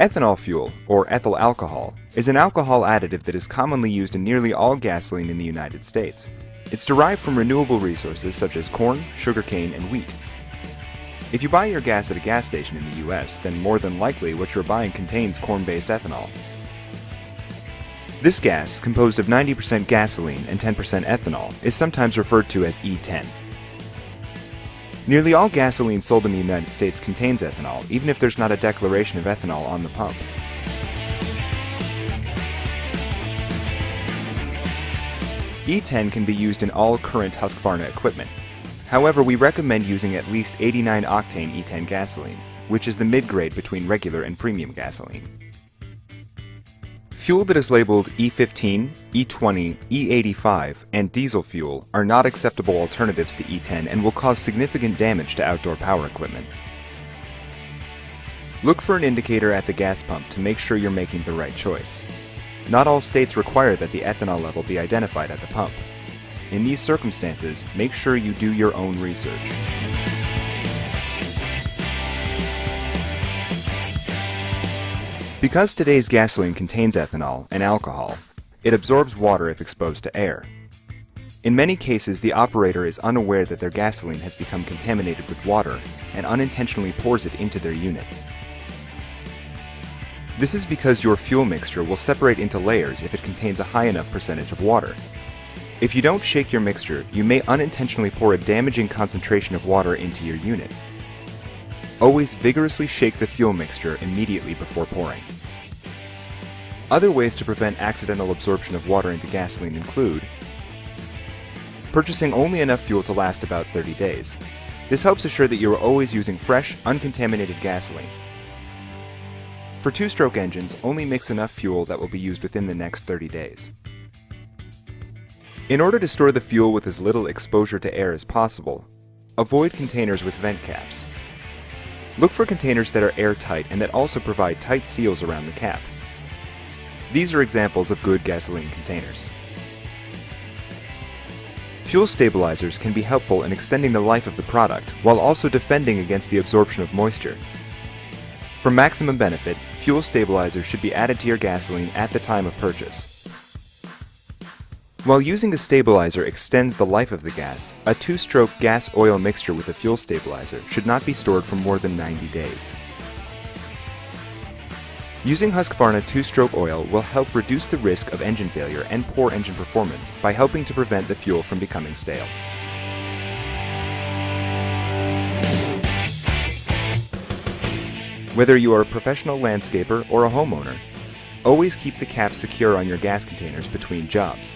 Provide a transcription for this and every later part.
Ethanol fuel, or ethyl alcohol, is an alcohol additive that is commonly used in nearly all gasoline in the United States. It's derived from renewable resources such as corn, sugarcane, and wheat. If you buy your gas at a gas station in the US, then more than likely what you're buying contains corn-based ethanol. This gas, composed of 90% gasoline and 10% ethanol, is sometimes referred to as E10. Nearly all gasoline sold in the United States contains ethanol, even if there's not a declaration of ethanol on the pump. E10 can be used in all current Husqvarna equipment. However, we recommend using at least 89 octane E10 gasoline, which is the mid-grade between regular and premium gasoline. Fuel that is labeled E15, E20, E85, and diesel fuel are not acceptable alternatives to E10 and will cause significant damage to outdoor power equipment. Look for an indicator at the gas pump to make sure you're making the right choice. Not all states require that the ethanol level be identified at the pump. In these circumstances, make sure you do your own research. Because today's gasoline contains ethanol and alcohol, it absorbs water if exposed to air. In many cases, the operator is unaware that their gasoline has become contaminated with water and unintentionally pours it into their unit. This is because your fuel mixture will separate into layers if it contains a high enough percentage of water. If you don't shake your mixture, you may unintentionally pour a damaging concentration of water into your unit. Always vigorously shake the fuel mixture immediately before pouring. Other ways to prevent accidental absorption of water into gasoline include purchasing only enough fuel to last about 30 days. This helps assure that you are always using fresh, uncontaminated gasoline. For two-stroke engines, only mix enough fuel that will be used within the next 30 days. In order to store the fuel with as little exposure to air as possible, avoid containers with vent caps. Look for containers that are airtight and that also provide tight seals around the cap. These are examples of good gasoline containers. Fuel stabilizers can be helpful in extending the life of the product while also defending against the absorption of moisture. For maximum benefit, fuel stabilizers should be added to your gasoline at the time of purchase. While using a stabilizer extends the life of the gas, a two-stroke gas-oil mixture with a fuel stabilizer should not be stored for more than 90 days. Using Husqvarna two-stroke oil will help reduce the risk of engine failure and poor engine performance by helping to prevent the fuel from becoming stale. Whether you are a professional landscaper or a homeowner, always keep the cap secure on your gas containers between jobs.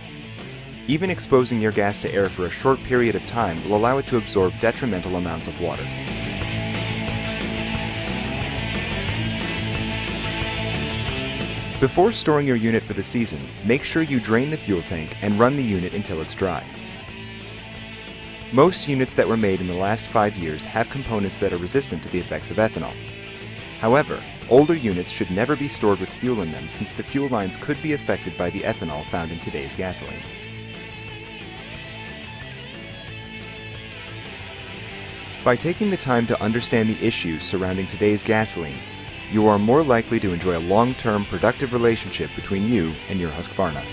Even exposing your gas to air for a short period of time will allow it to absorb detrimental amounts of water. Before storing your unit for the season, make sure you drain the fuel tank and run the unit until it's dry. Most units that were made in the last 5 years have components that are resistant to the effects of ethanol. However, older units should never be stored with fuel in them since the fuel lines could be affected by the ethanol found in today's gasoline. By taking the time to understand the issues surrounding today's gasoline, you are more likely to enjoy a long-term productive relationship between you and your Husqvarna.